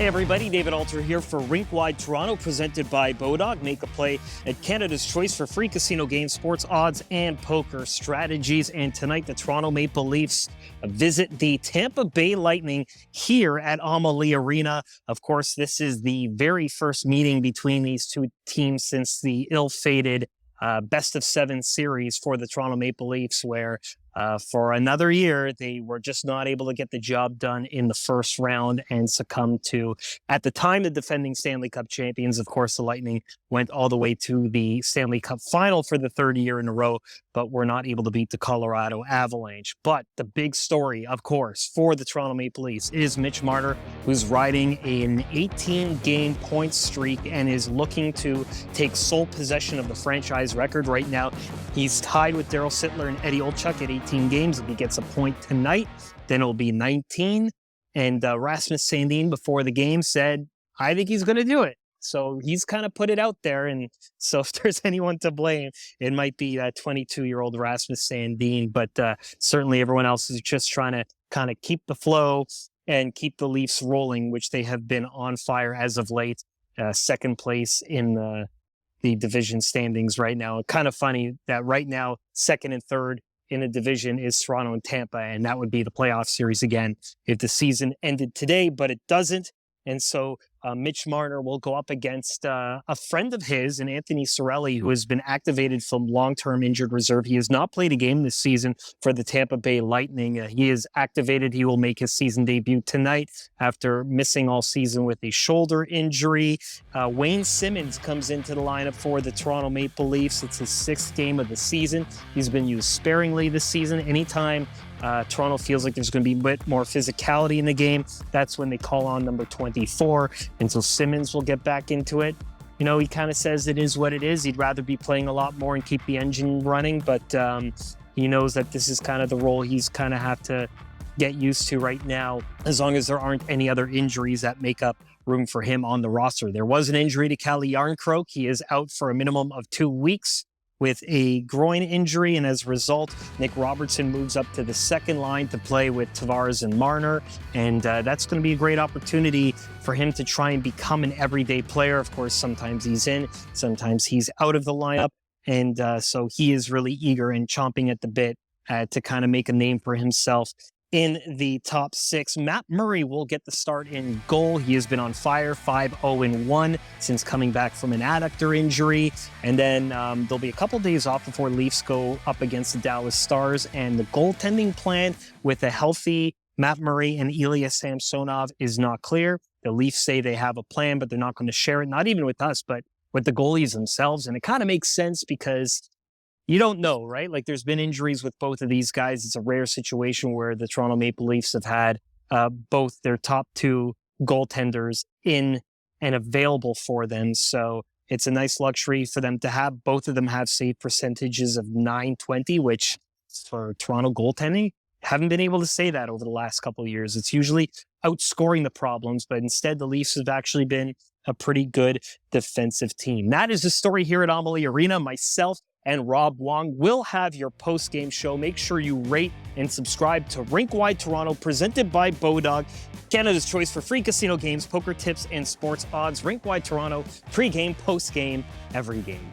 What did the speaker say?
Hey everybody, David Alter here for Rink-Wide Toronto, presented by Bodog. Make a play at Canada's choice for free casino games, sports odds, and poker strategies. And tonight, the Toronto Maple Leafs visit the Tampa Bay Lightning here at Amalie Arena. Of course, this is the very first meeting between these two teams since the ill-fated best-of-7 series for the Toronto Maple Leafs, where for another year, they were just not able to get the job done in the first round and succumbed to, at the time, the defending Stanley Cup champions. Of course, the Lightning went all the way to the Stanley Cup final for the third year in a row, but were not able to beat the Colorado Avalanche. But the big story, of course, for the Toronto Maple Leafs is Mitch Marner, who's riding an 18-game point streak and is looking to take sole possession of the franchise record right now. He's tied with Daryl Sittler and Eddie Olczyk at 18 games. If he gets a point tonight, then it'll be 19. And Rasmus Sandin before the game said, I think he's going to do it. So he's kind of put it out there. And so if there's anyone to blame, it might be 22-year-old Rasmus Sandin. But certainly everyone else is just trying to kind of keep the flow and keep the Leafs rolling, which they have been on fire as of late. Second place in the division standings right now. Kind of funny that right now, second and third in the division is Toronto and Tampa, and that would be the playoff series again if the season ended today, but it doesn't. And so Mitch Marner will go up against a friend of his, and Anthony Cirelli, who has been activated from long-term injured reserve. He has not played a game this season for the Tampa Bay Lightning. He is activated. He will make his season debut tonight after missing all season with a shoulder injury. Wayne Simmonds comes into the lineup for the Toronto Maple Leafs. It's his sixth game of the season. He's been used sparingly this season. Anytime Toronto feels like there's going to be a bit more physicality in the game, that's when they call on number 24. And so Simmonds will get back into it. You know, he kind of says it is what it is. He'd rather be playing a lot more and keep the engine running, but he knows that this is kind of the role he's kind of have to get used to right now, as long as there aren't any other injuries that make up room for him on the roster. There was an injury to Calle Jarnkrok. He is out for a minimum of 2 weeks with a groin injury, and as a result, Nick Robertson moves up to the second line to play with Tavares and Marner, and that's going to be a great opportunity for him to try and become an everyday player. Of course, sometimes he's in, sometimes he's out of the lineup, and so he is really eager and chomping at the bit to kind of make a name for himself in the top six. Matt Murray will get the start in goal. He has been on fire, 5-0-1 since coming back from an adductor injury. And then there'll be a couple days off before Leafs go up against the Dallas Stars. And the goaltending plan with a healthy Matt Murray and Ilya Samsonov is not clear. The Leafs say they have a plan, but they're not going to share it, not even with us, but with the goalies themselves. And it kind of makes sense because you don't know, right? Like, there's been injuries with both of these guys. It's a rare situation where the Toronto Maple Leafs have had both their top two goaltenders in and available for them. So it's a nice luxury for them to have. Both of them have save percentages of .920, which for Toronto goaltending, haven't been able to say that over the last couple of years. It's usually outscoring the problems, but instead the Leafs have actually been a pretty good defensive team. That is the story here at Amalie Arena. Myself and Rob Wong will have your post-game show. Make sure you rate and subscribe to Rink-Wide Toronto, presented by Bodog, Canada's choice for free casino games, poker tips, and sports odds. Rink-Wide Toronto, pre-game, post-game, every game.